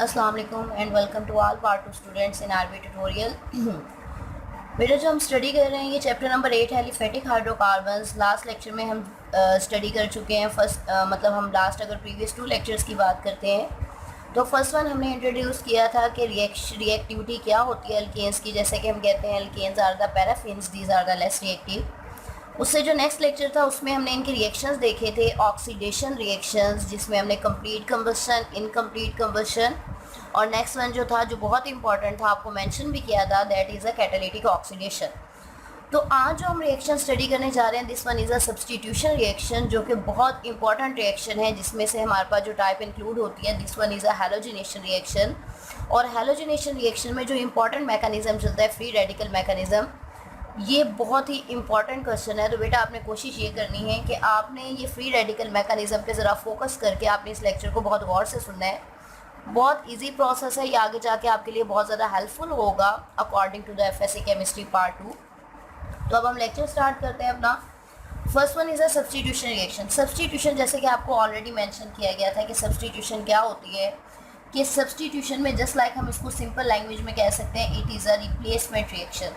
अस्सलाम वालेकुम and welcome to all part 2 students in RB tutorial. बेटा जो हम स्टडी कर रहे हैं ये चैप्टर नंबर 8 है एलिफेटिक हाइड्रोकार्बन्स। लास्ट लेक्चर में हम स्टडी कर चुके हैं। मतलब हम लास्ट अगर प्रीवियस 2 लेक्चर्स की बात करते हैं तो फर्स्ट वन हमने इंट्रोड्यूस किया था कि रिएक्टिविटी क्या होती है एल्केन्स की। जैसे कि हम कहते हैं alkanes are the paraffins, these are the less reactive. उससे जो नेक्स्ट लेक्चर था उसमें हमने इनके रिएक्शंस देखे थे, ऑक्सीडेशन रिएक्शंस, जिसमें हमने कंप्लीट कंबशन, इनकम्प्लीट कंबशन, और नेक्स्ट वन जो था जो बहुत इंपॉर्टेंट था, आपको मेंशन भी किया था, that is a catalytic oxidation. तो आज जो हम रिएक्शन स्टडी करने जा रहे हैं, this one is a substitution reaction, जो कि बहुत इंपॉर्टेंट रिएक्शन है, जिसमें से हमारे पास जो टाइप इंक्लूड होती है, this one is a halogenation reaction. और हैलोजिनेशन रिएक्शन में जो इंपॉर्टेंट मैकेनिज्म चलता है, फ्री रेडिकल मैकेनिज्म, ये बहुत ही इंपॉर्टेंट क्वेश्चन है। तो बेटा आपने कोशिश ये करनी है कि आपने ये फ्री रेडिकल मैकेनिज्म पे ज़रा फोकस करके आपने इस लेक्चर को बहुत गौर से सुनना है। बहुत इजी प्रोसेस है, ये आगे जाके आपके लिए बहुत ज़्यादा हेल्पफुल होगा according to the FSC chemistry part 2। तो अब हम लेक्चर स्टार्ट करते हैं अपना। First one is a substitution reaction. Substitution जैसे कि आपको ऑलरेडी मेंशन किया गया था कि सब्सटीट्यूशन क्या होती है, कि सब्सटीट्यूशन में जस्ट लाइक हम इसको सिंपल लैंग्वेज में कह सकते हैं, it is a replacement reaction.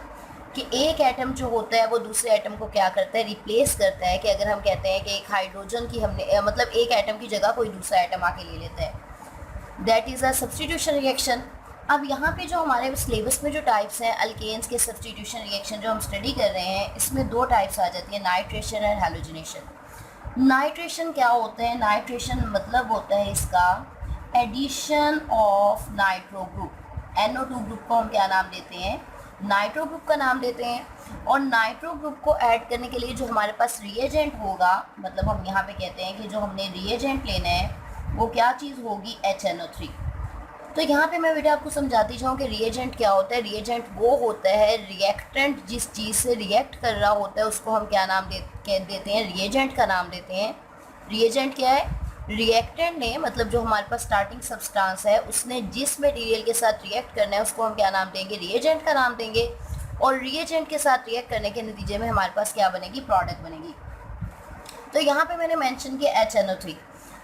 कि एक एटम जो होता है वो दूसरे एटम को क्या करता है, रिप्लेस करता है। कि अगर हम कहते हैं कि एक हाइड्रोजन की हमने मतलब एक एटम की जगह कोई दूसरा एटम आके ले लेता है, that is a substitution reaction. अब यहाँ पे जो हमारे सिलेबस में जो टाइप्स हैं अल्केन्स के सब्सटीट्यूशन रिएक्शन जो हम स्टडी कर रहे हैं, इसमें 2 टाइप्स आ जाती है, नाइट्रेशन और हैलोजिनेशन। नाइट्रेशन क्या होता है? नाइट्रेशन मतलब होता है इसका addition of nitro group. NO2 group को हम क्या नाम देते हैं? नाइट्रो ग्रुप का नाम देते हैं। और नाइट्रो ग्रुप को ऐड करने के लिए जो हमारे पास रिएजेंट होगा, मतलब हम यहाँ पे कहते हैं कि जो हमने रिएजेंट लेना है वो क्या चीज़ होगी? HNO3। तो यहाँ पे मैं बेटा आपको समझाती जाऊँ कि रिएजेंट क्या होता है। रिएजेंट वो होता है रिएक्टेंट, जिस चीज़ से रिएक्ट कर रहा होता है उसको हम क्या नाम देते हैं? रिएजेंट का नाम देते हैं। रिएजेंट क्या है? रिएक्टेंट ने मतलब जो हमारे पास स्टार्टिंग सब्सटेंस है उसने जिस मटेरियल के साथ रिएक्ट करना है उसको हम क्या नाम देंगे? रिएजेंट का नाम देंगे। और रिएजेंट के साथ रिएक्ट करने के नतीजे में हमारे पास क्या बनेगी? प्रोडक्ट बनेगी। तो यहाँ पे मैंने मेंशन किया HNO3।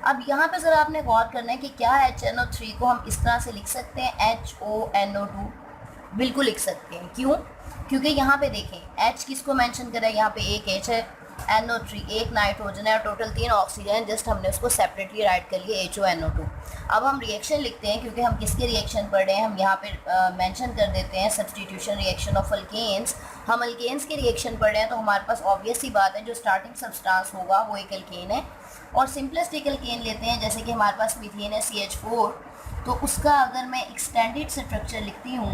अब यहाँ पे ज़रा आपने गौर करना है कि क्या HNO3 को हम इस तरह से लिख सकते हैं HONO2? बिल्कुल लिख सकते हैं। क्यों? क्योंकि यहाँ पे देखें H किसको मेंशन करा है, यहाँ पे एक H है, NO3 एक नाइट्रोजन है और टोटल 3 ऑक्सीजन, जस्ट हमने उसको सेपरेटली राइट कर लिया HONO2। अब हम रिएक्शन लिखते हैं, क्योंकि हम किसके रिएक्शन पढ़ रहे हैं, हम यहाँ पे मेंशन कर देते हैं सब्सटीट्यूशन रिएक्शन ऑफ अल्केन्स। हम अल्केन्स के रिएक्शन पढ़ रहे हैं तो हमारे पास ऑब्वियस सी बात है जो स्टार्टिंग सब्सटेंस होगा वो एक अल्केन है। और सिंपलेस्ट एक अल्केन लेते हैं, जैसे कि हमारे पास मीथेन है CH4, तो उसका अगर मैं एक्सटेंडेड स्ट्रक्चर लिखती हूँ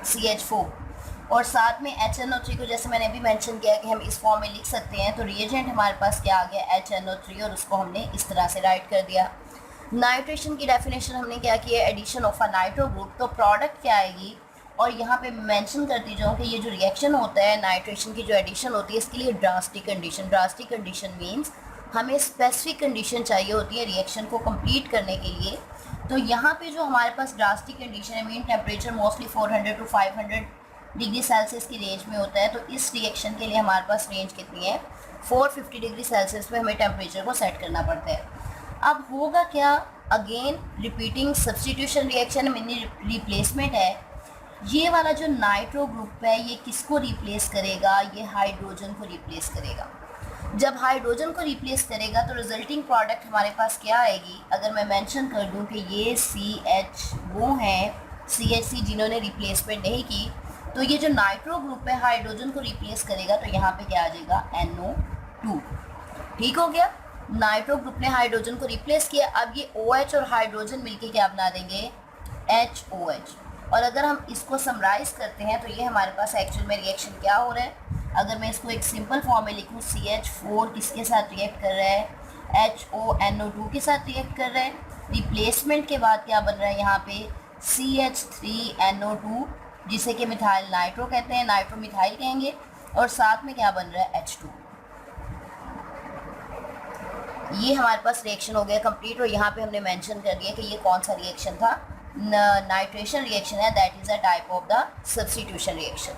CH4 और साथ में HNO3 को जैसे मैंने अभी मेंशन किया कि हम इस फॉर्म में लिख सकते हैं, तो रिएजेंट हमारे पास क्या आ गया? HNO3, और उसको हमने इस तरह से राइट कर दिया। नाइट्रेशन की डेफिनेशन हमने क्या किया? Addition of a nitro group. तो प्रोडक्ट क्या आएगी? और यहाँ पे मेंशन करती जाऊँ कि ये जो रिएक्शन होता है नाइट्रेशन की जो एडिशन होती है, इसके लिए drastic condition. Drastic condition means हमें स्पेसिफिक कंडीशन चाहिए होती है रिएक्शन को कंप्लीट करने के लिए। तो यहाँ पे जो हमारे पास ड्रास्टिक कंडीशन है, mean temperature mostly 400 to 500 degree Celsius की रेंज में होता है। तो इस रिएक्शन के लिए हमारे पास रेंज कितनी है? 450 डिग्री सेल्सियस पे हमें टेम्परेचर को सेट करना पड़ता है। अब होगा क्या? Again repeating substitution reaction, mini replacement है। ये वाला जो नाइट्रो ग्रुप है ये किसको रिप्लेस करेगा? ये हाइड्रोजन को रिप्लेस करेगा। जब हाइड्रोजन को रिप्लेस करेगा तो रिजल्टिंग प्रोडक्ट हमारे पास क्या आएगी? अगर मैं मेंशन कर दूं कि ये CH वो हैं, CH जिन्होंने रिप्लेसमेंट नहीं की, तो ये जो नाइट्रो ग्रुप है हाइड्रोजन को रिप्लेस करेगा, तो यहाँ पे क्या आ जाएगा? NO2। ठीक हो गया? नाइट्रो ग्रुप ने हाइड्रोजन को रिप्लेस किया। अब ये OH और हाइड्रोजन मिलके क्या बना देंगे? HOH। और अगर हम इसको समराइज करते हैं तो ये हमारे पास एक्चुअल में रिएक्शन क्या हो रहा है? अगर मैं इसको एक सिंपल फॉर्म में लिखूँ, CH4 किसके साथ रिएक्ट कर रहा है? HONO2 के साथ रिएक्ट कर रहा है। रिप्लेसमेंट के बाद क्या बन रहा है यहाँ पे? CH3NO2, जिसे कि मिथाइल नाइट्रो कहते हैं, नाइट्रो मिथाइल कहेंगे, और साथ में क्या बन रहा है? H2। ये हमारे पास रिएक्शन हो गया कंप्लीट। और यहाँ पे हमने मेंशन कर दिया कि ये कौन सा रिएक्शन था? नाइट्रेशन रिएक्शन है, that is a type of the substitution reaction.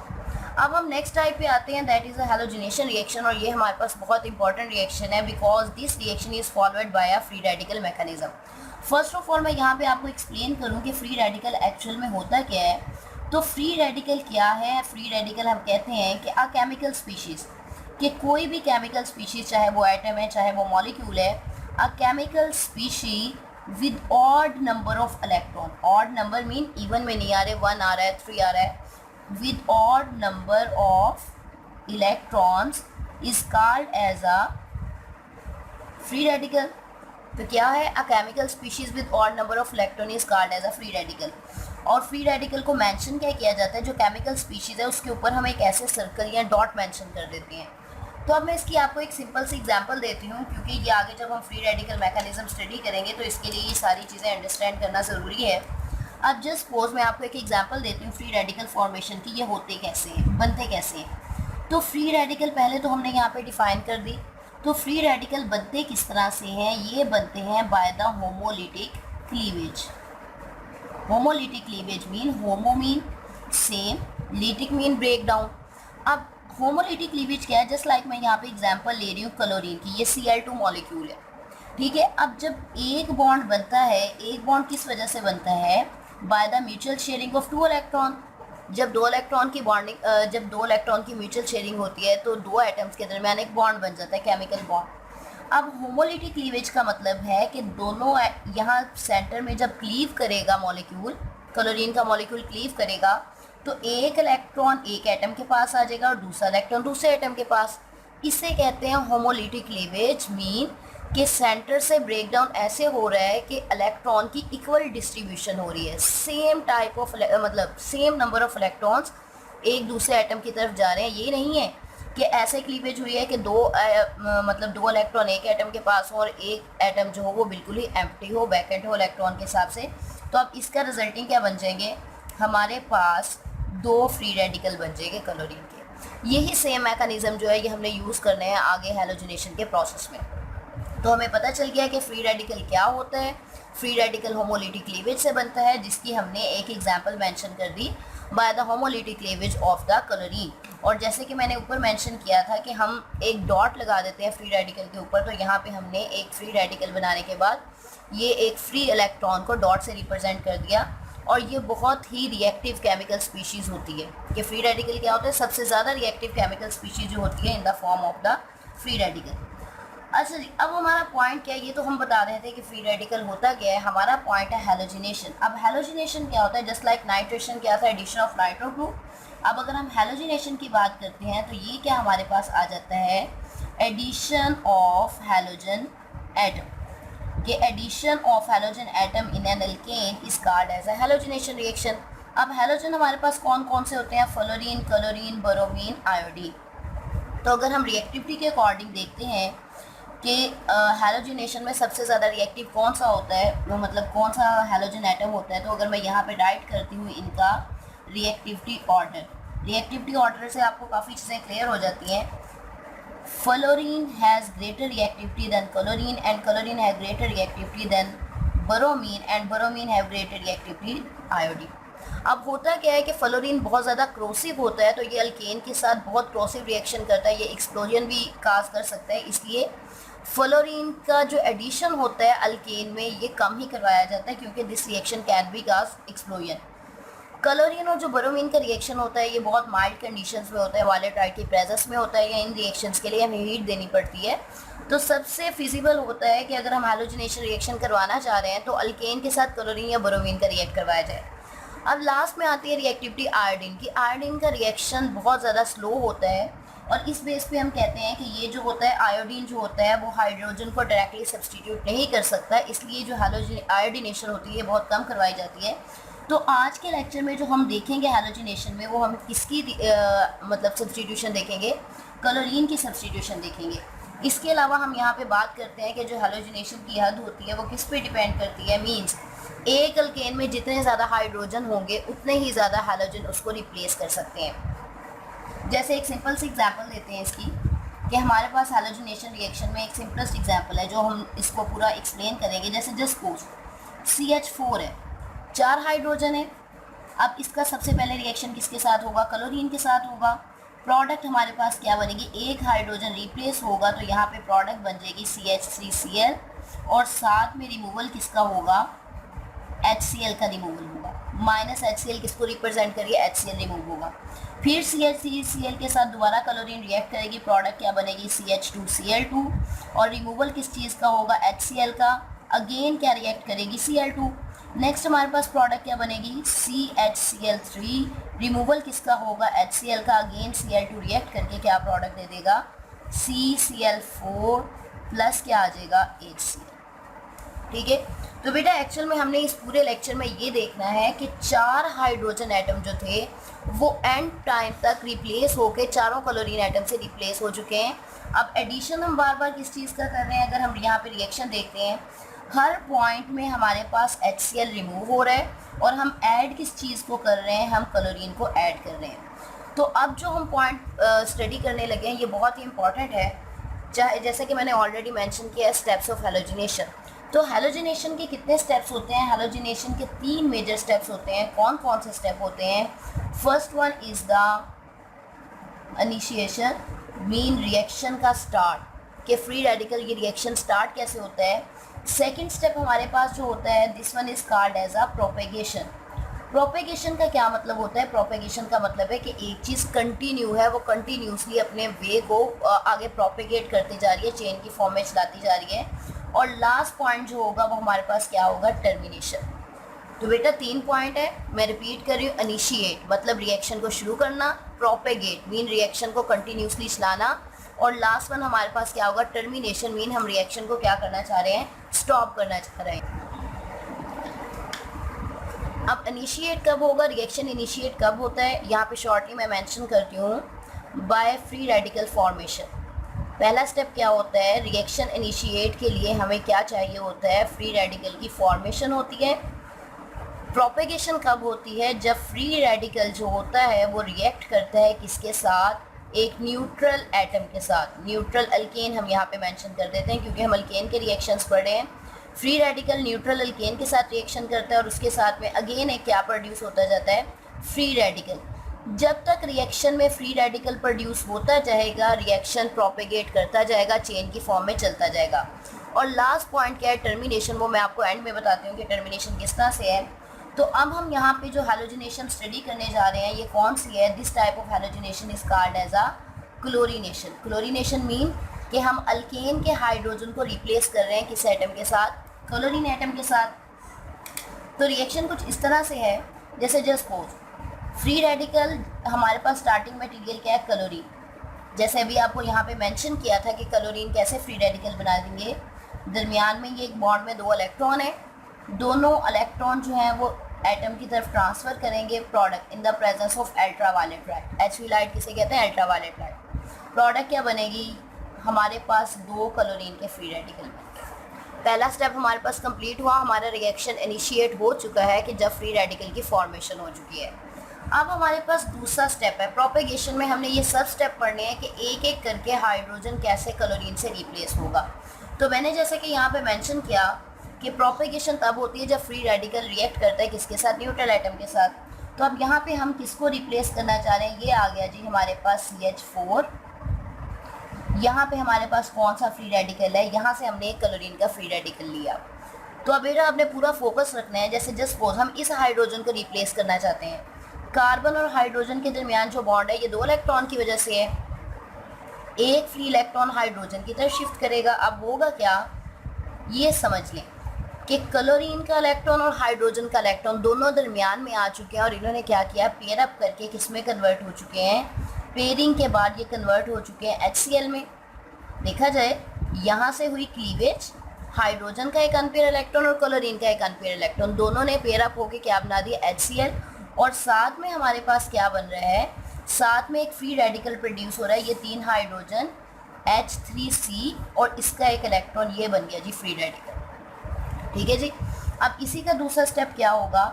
अब हम नेक्स्ट टाइप पे आते हैं, that is a halogenation reaction. और ये हमारे पास बहुत इंपॉर्टेंट रिएक्शन है because this reaction is followed by a free radical mechanism. First of all मैं यहाँ पे आपको एक्सप्लेन करूँ कि फ्री रेडिकल एक्चुअल में होता क्या है। तो फ्री रेडिकल क्या है? फ्री रेडिकल हम कहते हैं कि अ केमिकल स्पीशीज़, कि कोई भी केमिकल स्पीशीज़, चाहे वो एटम है चाहे वो मॉलिक्यूल है, a chemical species with odd number of electron. Odd number mean even में नहीं आ रहे, 1 आ रहा है, 3 आ रहा है, with odd number of electrons is called as a free radical. तो क्या है? A chemical species with odd number of electron is called as a free radical. और फ्री रेडिकल को मेंशन क्या किया जाता है? जो केमिकल स्पीशीज है उसके ऊपर हम एक ऐसे सर्कल या डॉट मेंशन कर देते हैं। तो अब मैं इसकी आपको एक सिंपल सी एग्जांपल देती हूँ, क्योंकि ये आगे जब हम फ्री रेडिकल मैकेनिज्म स्टडी करेंगे तो इसके लिए ये सारी चीज़ें अंडरस्टैंड करना ज़रूरी है। अब जस्ट सपोज मैं आपको एक एग्जांपल देती हूँ फ्री रेडिकल फॉर्मेशन की, ये होते कैसे हैं, बनते कैसे हैं। तो फ्री रेडिकल पहले तो हमने यहाँ पे डिफाइन कर दी। तो फ्री रेडिकल बनते किस तरह से हैं? ये बनते हैं by the homolytic cleavage. Homolytic cleavage mean homo mean same, lytic mean break down. अब होमोलिटिक क्लीवेज क्या है? जस्ट लाइक मैं यहाँ पे एग्जांपल ले रही हूँ क्लोरीन की, ये Cl2 मॉलिक्यूल है, ठीक है। अब जब एक बॉन्ड बनता है, एक बॉन्ड किस वजह से बनता है? By the mutual sharing of 2 electron. जब दो इलेक्ट्रॉन की बॉन्डिंग, जब 2 इलेक्ट्रॉन की म्यूचुअल शेयरिंग होती है तो 2 एटम्स के दरमियान एक बॉन्ड बन जाता है, केमिकल बॉन्ड। अब होमोलिटिक क्लीवेज का मतलब है कि दोनों यहाँ सेंटर में जब क्लीव करेगा मॉलिक्यूल, क्लोरीन का मॉलिक्यूल क्लीव करेगा तो एक इलेक्ट्रॉन एक एटम के पास आ जाएगा और दूसरा इलेक्ट्रॉन दूसरे एटम के पास। इसे कहते हैं होमोलिटिक क्लीवेज। मीन कि सेंटर से ब्रेक डाउन ऐसे हो रहा है कि इलेक्ट्रॉन की इक्वल डिस्ट्रीब्यूशन हो रही है, सेम टाइप ऑफ मतलब सेम नंबर ऑफ इलेक्ट्रॉन्स एक दूसरे एटम की तरफ जा रहे हैं। ये नहीं है कि ऐसे क्लीवेज हुई है कि मतलब 2 इलेक्ट्रॉन एक एटम के पास हो और एक एटम जो हो वो बिल्कुल ही एम्प्टी हो, वैकेंट हो इलेक्ट्रॉन के हिसाब से। तो अब इसका रिजल्टिंग क्या बन जाएंगे? हमारे पास 2 फ्री रेडिकल बन जाएंगे क्लोरीन के। यही सेम मैकेनिज्म जो है ये हमने यूज़ करने हैं आगे हैलोजिनेशन के प्रोसेस में। तो हमें पता चल गया कि फ्री रेडिकल क्या होता है। फ्री रेडिकल होमोलिटिक क्लीवेज से बनता है, जिसकी हमने एक एग्जांपल मेंशन कर दी, by the homolytic cleavage of the chlorine. और जैसे कि मैंने ऊपर मेंशन किया था कि हम एक डॉट लगा देते हैं फ्री रेडिकल के ऊपर, तो यहाँ पे हमने एक फ्री रेडिकल बनाने के बाद ये एक फ्री इलेक्ट्रॉन को डॉट से रिप्रेजेंट कर दिया। और ये बहुत ही रिएक्टिव केमिकल स्पीशीज़ होती है। कि फ्री रेडिकल क्या होता है? सबसे ज़्यादा रिएक्टिव केमिकल स्पीशीज़ जो होती है in the form of the free radical. अच्छा जी, अब हमारा पॉइंट क्या है? ये तो हम बता रहे थे कि फ्री रेडिकल होता क्या है। हमारा पॉइंट है हैलोजिनेशन। अब हैलोजिनेशन क्या होता है? जस्ट लाइक नाइट्रेशन क्या था? Addition of nitro group. अब अगर हम हैलोजिनेशन की बात करते हैं तो ये क्या हमारे पास आ जाता है? Addition of halogen atom. ये addition of halogen atom in an alkane is called as a halogenation reaction. अब हैलोजन हमारे पास कौन कौन से होते हैं? Fluorine, chlorine, bromine, iodine. तो अगर हम रिएक्टिविटी के अकॉर्डिंग देखते हैं कि हैलोजिनेशन में सबसे ज़्यादा रिएक्टिव कौन सा होता है, वो मतलब कौन सा हैलोजन एटम होता है, तो अगर मैं यहाँ पे राइट करती हूँ इनका रिएक्टिविटी ऑर्डर, रिएक्टिविटी ऑर्डर से आपको काफ़ी चीज़ें क्लियर हो जाती हैं। Fluorine has greater reactivity than chlorine and chlorine have greater reactivity than bromine and bromine have greater reactivity iodine. अब होता क्या है कि फ्लोरीन बहुत ज़्यादा क्रोसिव होता है, तो ये अल्केन के साथ बहुत क्रोसिव रिएक्शन करता है, ये एक्सप्लोजन भी काज कर सकता है। इसलिए फ्लोरीन का जो एडिशन होता है अल्केन में ये कम ही करवाया जाता है, क्योंकि this reaction can be cause explosion. Chlorine और जो ब्रोमीन का रिएक्शन होता है ये बहुत माइल्ड कंडीशंस में होता है, वायलेट लाइट की प्रेजेंस में होता है, या इन रिएक्शंस के लिए हमें हीट देनी पड़ती है। तो सबसे फिजिबल होता है कि अगर हम हैलोजिनेशन रिएक्शन करवाना चाह रहे हैं तो अल्केन के साथ क्लोरीन या ब्रोमीन का रिएक्ट करवाया जाए। अब लास्ट में आती है रिएक्टिविटी आयोडीन की। आयोडीन का रिएक्शन बहुत ज़्यादा स्लो होता है और इस बेस पे हम कहते हैं कि ये जो होता है आयोडीन जो होता है वो हाइड्रोजन को डायरेक्टली सब्सटीट्यूट नहीं कर सकता, इसलिए जो आयोडीनेशन होती है बहुत कम करवाई जाती है। तो आज के लेक्चर में जो हम देखेंगे हैलोजिनेशन में, वो हम किसकी मतलब सब्सटीट्यूशन देखेंगे? क्लोरीन की सब्सटीट्यूशन देखेंगे। इसके अलावा हम यहाँ पे बात करते हैं कि जो हैलोजिनेशन की हद होती है वो किस पे डिपेंड करती है। मींस एक अल्केन में जितने ज़्यादा हाइड्रोजन होंगे उतने ही ज़्यादा हैलोजन उसको रिप्लेस कर सकते हैं। जैसे एक सिंपल सी एग्जांपल देते हैं इसकी कि हमारे पास हैलोजिनेशन रिएक्शन में एक सिंपलेस्ट एग्जांपल है जो हम इसको पूरा एक्सप्लेन करेंगे। जैसे जस्ट सपोज CH4 है, 4 हाइड्रोजन है। अब इसका सबसे पहले रिएक्शन किसके साथ होगा? क्लोरीन के साथ होगा। प्रोडक्ट हमारे पास क्या बनेगी? एक हाइड्रोजन रिप्लेस होगा तो यहाँ पे प्रोडक्ट बन जाएगी CH3Cl और साथ में रिमूवल किसका होगा, HCl का रिमूवल होगा। माइनस HCl किसको रिप्रेजेंट करिए, HCl रिमूव होगा। फिर CH3Cl के साथ दोबारा क्लोरीन रिएक्ट करेगी, प्रोडक्ट क्या बनेगी, CH2Cl2, और रिमूवल किस चीज़ का होगा, HCl का। अगेन क्या रिएक्ट करेगी, Cl2। नेक्स्ट हमारे पास प्रोडक्ट क्या बनेगी, CHCl3, रिमूवल किसका होगा, HCl का। अगेन Cl2 रिएक्ट करके क्या प्रोडक्ट दे देगा, CCl4 प्लस क्या आ जाएगा, HCl। ठीक है, तो बेटा एक्चुअल में हमने इस पूरे लेक्चर में ये देखना है कि 4 हाइड्रोजन एटम जो थे वो एंड टाइम तक रिप्लेस होके चारों क्लोरीन एटम से रिप्लेस हो चुके हैं। अब एडिशन हम बार बार किस चीज़ का कर रहे हैं, अगर हम यहाँ पे रिएक्शन देखते हैं, हर पॉइंट में हमारे पास HCl रिमूव हो रहा है और हम ऐड किस चीज़ को कर रहे हैं, हम क्लोरीन को ऐड कर रहे हैं। तो अब जो हम पॉइंट स्टडी करने लगे हैं ये बहुत ही इंपॉर्टेंट है, चाहे जैसे कि मैंने ऑलरेडी मेंशन किया है स्टेप्स ऑफ हैलोजिनेशन। तो हैलोजिनेशन के कितने स्टेप्स होते हैं, हैलोजिनेशन के 3 मेजर स्टेप्स होते हैं। कौन कौन से स्टेप होते हैं, first one is the initiation, mean reaction का स्टार्ट, कि फ्री रेडिकल ये रिएक्शन स्टार्ट कैसे होता है। सेकेंड स्टेप हमारे पास जो होता है, this one is called as a propagation. Propagation का क्या मतलब होता है, प्रोपेगेशन का मतलब है कि एक चीज़ कंटिन्यू है, वो कंटिन्यूसली अपने वे को आगे प्रोपेगेट करती जा रही है, चेन की फॉर्म में चलाती जा रही है। और लास्ट पॉइंट जो होगा वो हमारे पास क्या होगा, टर्मिनेशन। तो बेटा 3 पॉइंट है, मैं रिपीट कर रही हूँ। इनिशिएट मतलब रिएक्शन को शुरू करना, प्रोपेगेट मीन रिएक्शन को कंटिन्यूसली चलाना, और लास्ट वन हमारे पास क्या होगा, टर्मिनेशन मीन हम रिएक्शन को क्या करना चाह रहे हैं, स्टॉप करना चाह रहे हैं। अब इनिशिएट कब होगा, रिएक्शन इनिशिएट कब होता है, यहाँ पे शॉर्टली मैं मेंशन करती हूँ, बाय फ्री रेडिकल फॉर्मेशन। पहला स्टेप क्या होता है, रिएक्शन इनिशिएट के लिए हमें क्या चाहिए होता है, फ्री रेडिकल की फॉर्मेशन होती है। प्रोपेगेशन कब होती है, जब फ्री रेडिकल जो होता है वो रिएक्ट करता है किसके साथ, एक न्यूट्रल एटम के साथ। न्यूट्रल अल्केन हम यहाँ पे मेंशन कर देते हैं क्योंकि हम अल्केन के रिएक्शंस पढ़ रहे हैं। फ्री रेडिकल न्यूट्रल अल्केन के साथ रिएक्शन करता है और उसके साथ में अगेन एक क्या प्रोड्यूस होता जाता है, फ्री रेडिकल। जब तक रिएक्शन में फ्री रेडिकल प्रोड्यूस होता जाएगा, रिएक्शन प्रोपेगेट करता जाएगा, चेन की फॉर्म में चलता जाएगा। और लास्ट पॉइंट क्या है, टर्मिनेशन, वो मैं आपको एंड में बताती हूँ कि टर्मिनेशन किस तरह से है। तो अब हम यहाँ पे जो हैलोजिनेशन स्टडी करने जा रहे हैं ये कौन सी है, this type of halogenation is called as a chlorination. Chlorination mean कि हम अल्केन के हाइड्रोजन को रिप्लेस कर रहे हैं किस एटम के साथ, क्लोरीन एटम के साथ। तो रिएक्शन कुछ इस तरह से है, जैसे जस्ट सपोज फ्री रेडिकल हमारे पास स्टार्टिंग मटेरियल क्या है, क्लोरीन। जैसे अभी आपको यहाँ पे मेंशन किया था कि क्लोरीन कैसे फ्री रेडिकल बना देंगे, दरमियान में ये एक बॉन्ड में 2 इलेक्ट्रॉन है, दोनों इलेक्ट्रॉन जो हैं वो एटम की तरफ ट्रांसफ़र करेंगे product in the presence of ultraviolet light. HV light किसे कहते हैं, अल्ट्रावायलेट लाइट। प्रोडक्ट क्या बनेगी, हमारे पास 2 क्लोरीन के फ्री रेडिकल बनेंगे। पहला स्टेप हमारे पास कंप्लीट हुआ, हमारा रिएक्शन इनिशिएट हो चुका है कि जब फ्री रेडिकल की फॉर्मेशन हो चुकी है। अब हमारे पास दूसरा स्टेप है प्रोपेगेशन में, हमने ये सब स्टेप पढ़ने हैं कि एक एक करके हाइड्रोजन कैसे क्लोरीन से रिप्लेस होगा। तो मैंने जैसे कि यहाँ पे मेंशन किया कि प्रोपेगेशन तब होती है जब फ्री रेडिकल रिएक्ट करता है किसके साथ, न्यूट्रल एटम के साथ। तो अब यहाँ पे हम किसको रिप्लेस करना चाह रहे हैं, ये आ गया जी हमारे पास CH4। यहाँ पे हमारे पास कौन सा फ्री रेडिकल है, यहाँ से हमने एक क्लोरीन का फ्री रेडिकल लिया। तो अब बेटा आपने पूरा फोकस रखना है, जैसे जस्ट सपोज हम इस हाइड्रोजन को रिप्लेस करना चाहते हैं। कार्बन और हाइड्रोजन के दरमियान जो बॉन्ड है ये 2 इलेक्ट्रॉन की वजह से है, एक फ्री इलेक्ट्रॉन हाइड्रोजन की तरफ शिफ्ट करेगा। अब होगा क्या, ये समझ लें कि क्लोरीन का इलेक्ट्रॉन और हाइड्रोजन का इलेक्ट्रॉन दोनों दरमियान में आ चुके हैं और इन्होंने क्या किया, पेयर अप करके किस में कन्वर्ट हो चुके हैं, पेयरिंग के बाद ये कन्वर्ट हो चुके हैं HCl में। देखा जाए यहाँ से हुई क्लीवेज, हाइड्रोजन का एक अनपेयर इलेक्ट्रॉन और क्लोरीन का एक अनपेयर इलेक्ट्रॉन, दोनों ने पेयर अप होकर क्या बना दिया, HCl। और साथ में हमारे पास क्या बन रहा है, साथ में एक फ्री रेडिकल प्रोड्यूस हो रहा है, ये 3 हाइड्रोजन H3C और इसका एक इलेक्ट्रॉन, ये बन गया जी फ्री रेडिकल। ठीक है जी। अब इसी का दूसरा स्टेप क्या होगा,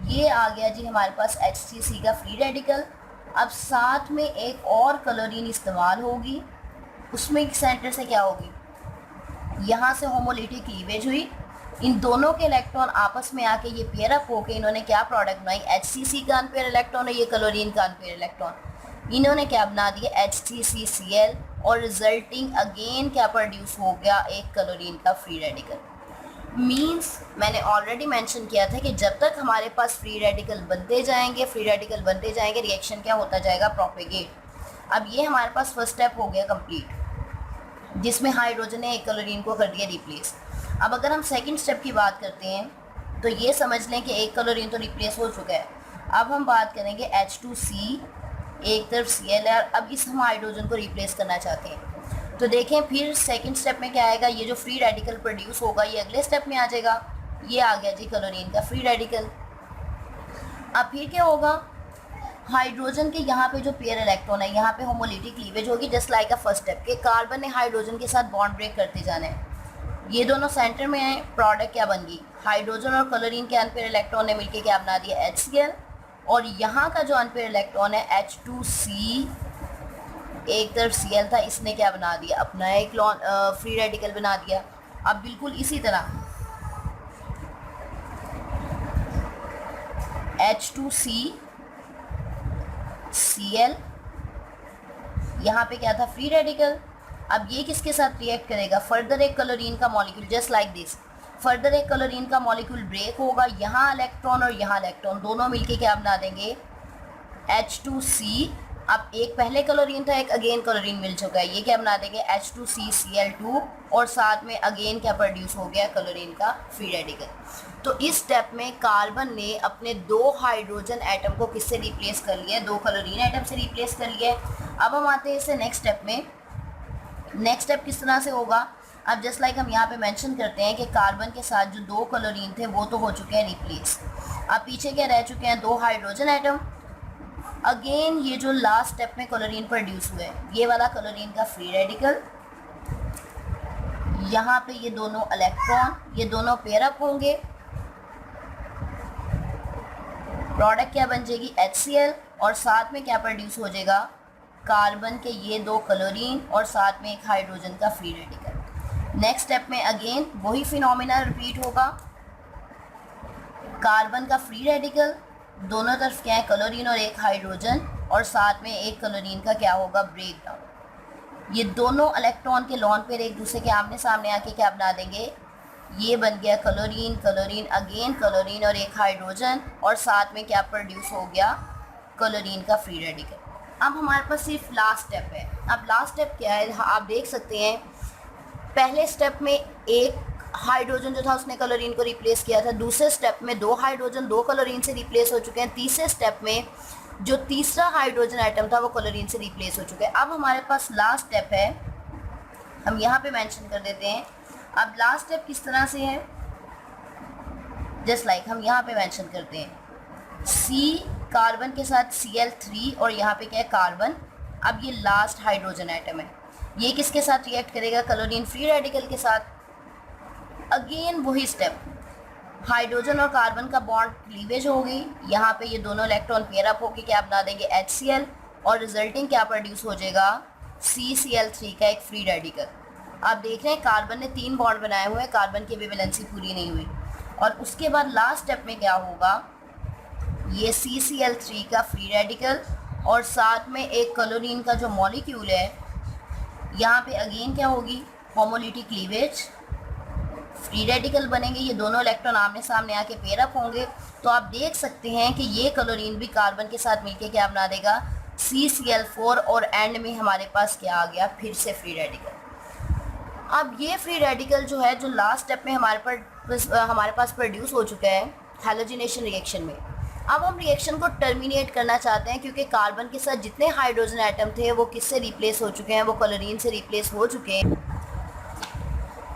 ये आ गया जी हमारे पास H3C का फ्री रेडिकल। अब साथ में एक और क्लोरीन इस्तेमाल होगी, उसमें एक सेंटर से क्या होगी, यहाँ से होमोलिटिक क्लीवेज हुई, इन दोनों के इलेक्ट्रॉन आपस में आके ये पेयर अप होके इन्होंने क्या प्रोडक्ट बनाई, HCC का अनपेयर इलेक्ट्रॉन है, ये क्लोरीन का अनपेयर इलेक्ट्रॉन, इन्होंने क्या बना दिया HCCCl और रिजल्टिंग अगेन क्या प्रोड्यूस हो गया, एक क्लोरीन का फ्री रेडिकल। मीन्स मैंने ऑलरेडी मेंशन किया था कि जब तक हमारे पास फ्री रेडिकल बनते जाएंगे रिएक्शन क्या होता जाएगा, प्रोपेगेट। अब ये हमारे पास फर्स्ट स्टेप हो गया कंप्लीट, जिसमें हाइड्रोजन ने एक क्लोरीन को कर दिया रिप्लेस। अब अगर हम सेकंड स्टेप की बात करते हैं तो ये समझ लें कि एक क्लोरीन तो रिप्लेस हो चुका है। अब हम बात करेंगे H2C, एक तरफ Cl है, अब इस हम हाइड्रोजन को रिप्लेस करना चाहते हैं। तो देखें फिर सेकंड स्टेप में क्या आएगा, ये जो फ्री रेडिकल प्रोड्यूस होगा ये अगले स्टेप में आ जाएगा। ये आ गया जी क्लोरीन का फ्री रेडिकल। अब फिर क्या होगा, हाइड्रोजन के यहाँ पे जो पेयर इलेक्ट्रॉन है यहाँ पे होमोलिटिक क्लीवेज होगी, just like a first step के कार्बन ने हाइड्रोजन के साथ बॉन्ड ब्रेक करते जाना है। ये दोनों सेंटर में है, प्रोडक्ट क्या बन गई, हाइड्रोजन और क्लोरीन के अनपेयर इलेक्ट्रॉन ने मिलकर क्या बना दिया, HCl। और यहाँ का जो अनपेयर इलेक्ट्रॉन है H2C, एक तरफ Cl था, इसने क्या बना दिया, अपना एक फ्री रेडिकल बना दिया। अब बिल्कुल इसी तरह H2C Cl, यहाँ पे क्या था, फ्री रेडिकल। अब ये किसके साथ रिएक्ट करेगा, फर्दर एक क्लोरीन का molecule, just like this. Further एक क्लोरीन का मॉलिक्यूल ब्रेक होगा, यहाँ इलेक्ट्रॉन और यहाँ इलेक्ट्रॉन दोनों मिलके क्या बना देंगे, H2C। अब एक पहले क्लोरीन था, एक अगेन क्लोरीन मिल चुका है, ये क्या बना देंगे, H2CCl2, और साथ में अगेन क्या प्रोड्यूस हो गया, क्लोरीन का फ्री रेडिकल। तो इस स्टेप में कार्बन ने अपने 2 हाइड्रोजन एटम को किससे रिप्लेस कर लिया, 2 क्लोरीन एटम से रिप्लेस कर लिया। अब हम आते हैं इससे नेक्स्ट स्टेप में। नेक्स्ट स्टेप किस तरह से होगा, अब जस्ट लाइक हम यहाँ पे मेंशन करते हैं कि कार्बन के साथ जो 2 क्लोरीन थे वो तो हो चुके हैं रिप्लेस। अब पीछे क्या रह चुके हैं, 2 हाइड्रोजन एटम। अगेन ये जो लास्ट स्टेप में क्लोरीन प्रोड्यूस हुए, ये वाला क्लोरीन का फ्री रेडिकल, यहाँ पे ये दोनों इलेक्ट्रॉन, ये दोनों पेयर अप होंगे, प्रोडक्ट क्या बन जाएगी, HCl, और साथ में क्या प्रोड्यूस हो जाएगा, कार्बन के ये 2 क्लोरीन और साथ में एक हाइड्रोजन का फ्री रेडिकल। नेक्स्ट स्टेप में अगेन वही फिनोमिना रिपीट होगा, कार्बन का फ्री रेडिकल, दोनों तरफ क्या है, क्लोरीन और एक हाइड्रोजन, और साथ में एक क्लोरीन का क्या होगा, ब्रेक डाउन। ये दोनों इलेक्ट्रॉन के लॉन पेयर एक दूसरे के आमने सामने आके क्या बना देंगे, ये बन गया क्लोरीन, क्लोरीन, अगेन क्लोरीन और एक हाइड्रोजन, और साथ में क्या प्रोड्यूस हो गया, क्लोरीन का फ्री रेडिकल। अब हमारे पास सिर्फ लास्ट स्टेप है। अब लास्ट स्टेप क्या है, आप देख सकते हैं पहले स्टेप में एक हाइड्रोजन जो था उसने क्लोरीन को रिप्लेस किया था, दूसरे स्टेप में 2 हाइड्रोजन 2 क्लोरीन से रिप्लेस हो चुके हैं, तीसरे स्टेप में जो तीसरा हाइड्रोजन एटम था वो क्लोरीन से रिप्लेस हो चुका है। अब हमारे पास लास्ट स्टेप है, हम यहाँ पे मेंशन कर देते हैं। अब लास्ट स्टेप किस तरह से है, जस्ट लाइक हम यहाँ पे मेंशन करते हैं, C कार्बन के साथ Cl3 और यहाँ पे क्या है, कार्बन। अब ये लास्ट हाइड्रोजन एटम है, ये किसके साथ रिएक्ट करेगा, क्लोरीन फ्री रेडिकल के साथ। अगेन वही स्टेप, हाइड्रोजन और कार्बन का बॉन्ड क्लीवेज हो गई, यहाँ पे ये दोनों इलेक्ट्रॉन पेयर अप होकर क्या बना देंगे, HCl, और रिजल्टिंग क्या प्रोड्यूस हो जाएगा, CCl3 का एक फ्री रेडिकल। आप देख रहे हैं कार्बन ने 3 बॉन्ड बनाए हुए हैं, कार्बन की भी वैलेंसी पूरी नहीं हुई। और उसके बाद लास्ट स्टेप में क्या होगा, ये CCl3 का फ्री रेडिकल और साथ में एक क्लोरीन का जो मॉलिक्यूल है, यहाँ पे अगेन क्या होगी, होमोलिटिक क्लीवेज, फ्री रेडिकल बनेंगे, ये दोनों इलेक्ट्रॉन आमने सामने आके पेयर अप होंगे। तो आप देख सकते हैं कि ये क्लोरीन भी कार्बन के साथ मिलके क्या बना देगा, CCl4, और एंड में हमारे पास क्या आ गया, फिर से फ्री रेडिकल। अब ये फ्री रेडिकल जो है, जो लास्ट स्टेप में हमारे पास प्रोड्यूस हो चुका है हैलोजिनेशन रिएक्शन में। अब हम रिएक्शन को टर्मिनेट करना चाहते हैं, क्योंकि कार्बन के साथ जितने हाइड्रोजन एटम थे वो किससे रिप्लेस हो चुके हैं, वो क्लोरीन से रिप्लेस हो चुके हैं।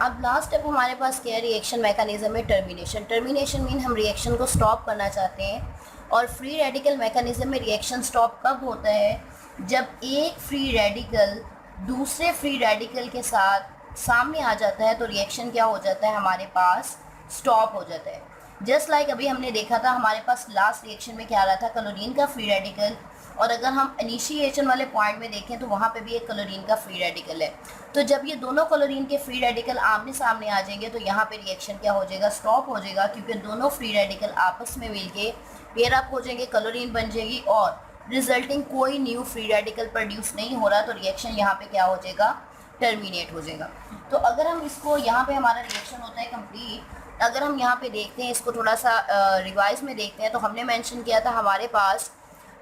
अब लास्ट स्टेप हमारे पास क्या है, रिएक्शन मैकेनिज्म में टर्मिनेशन। टर्मिनेशन मीन हम रिएक्शन को स्टॉप करना चाहते हैं। और फ्री रेडिकल मैकेनिज्म में रिएक्शन स्टॉप कब होता है, जब एक फ्री रेडिकल दूसरे फ्री रेडिकल के साथ सामने आ जाता है, तो रिएक्शन क्या हो जाता है, हमारे पास स्टॉप हो जाता है। जस्ट लाइक अभी हमने देखा था, हमारे पास लास्ट रिएक्शन में क्या आ रहा था, क्लोरीन का फ्री रेडिकल, और अगर हम इनिशिएशन वाले पॉइंट में देखें तो वहाँ पे भी एक क्लोरीन का फ्री रेडिकल है। तो जब ये दोनों क्लोरीन के फ्री रेडिकल आमने सामने आ जाएंगे तो यहाँ पे रिएक्शन क्या हो जाएगा, स्टॉप हो जाएगा, क्योंकि दोनों फ्री रेडिकल आपस में मिलके पेयर अप हो जाएंगे, क्लोरीन बन जाएगी, और रिजल्टिंग कोई न्यू फ्री रेडिकल प्रोड्यूस नहीं हो रहा, तो रिएक्शन यहाँ पे क्या हो जाएगा, टर्मिनेट हो जाएगा। तो अगर हम इसको यहाँ पे हमारा रिएक्शन होता है कंप्लीट, अगर हम यहाँ पे देखते हैं इसको थोड़ा सा रिवाइज में देखते हैं, तो हमने मेंशन किया था हमारे पास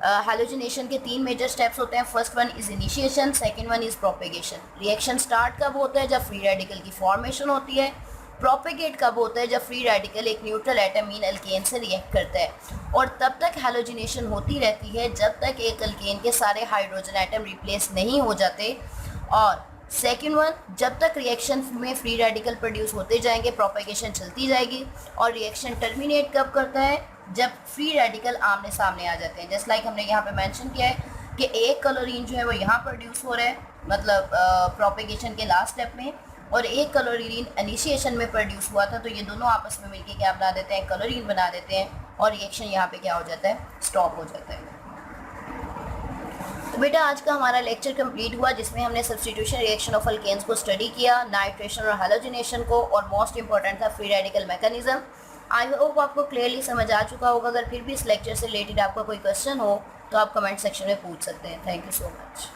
हैलोजिनेशन के 3 मेजर स्टेप्स होते हैं। First one is initiation, second one is propagation. Reaction start कब होता है, जब फ्री रेडिकल की फॉर्मेशन होती है। प्रोपेगेट कब होता है, जब फ्री रेडिकल एक न्यूट्रल एटम मीन अल्केन से रिएक्ट करता है, और तब तक हैलोजिनेशन होती रहती है जब तक एक अल्केन के सारे हाइड्रोजन एटम रिप्लेस नहीं हो जाते। और सेकेंड वन, जब तक रिएक्शन में फ्री रेडिकल प्रोड्यूस होते जाएंगे, प्रोपेगेशन चलती जाएगी। और रिएक्शन टर्मिनेट कब करता है, जब फ्री रेडिकल आमने सामने आ जाते हैं। जस्ट लाइक हमने यहाँ पे मेंशन किया है कि एक क्लोरीन जो है वो यहाँ प्रोड्यूस हो रहा है, मतलब प्रोपेगेशन के लास्ट स्टेप में, और एक क्लोरीन इनिशिएशन में प्रोड्यूस हुआ था। तो ये दोनों आपस में मिलके क्या बना देते हैं, क्लोरीन बना देते हैं, और रिएक्शन यहाँ पे क्या हो जाता है, स्टॉप हो जाता है। तो बेटा आज का हमारा लेक्चर कंप्लीट हुआ, जिसमें हमने सब्स्टिट्यूशन रिएक्शन ऑफ अल्केन्स को स्टडी किया, नाइट्रेशन और हैलोजिनेशन को, और मोस्ट इंपॉर्टेंट था free radical mechanism. I hope आपको क्लियरली समझ आ चुका होगा। अगर फिर भी इस लेक्चर से रिलेटेड आपका कोई क्वेश्चन हो तो आप कमेंट सेक्शन में पूछ सकते हैं। Thank you so much.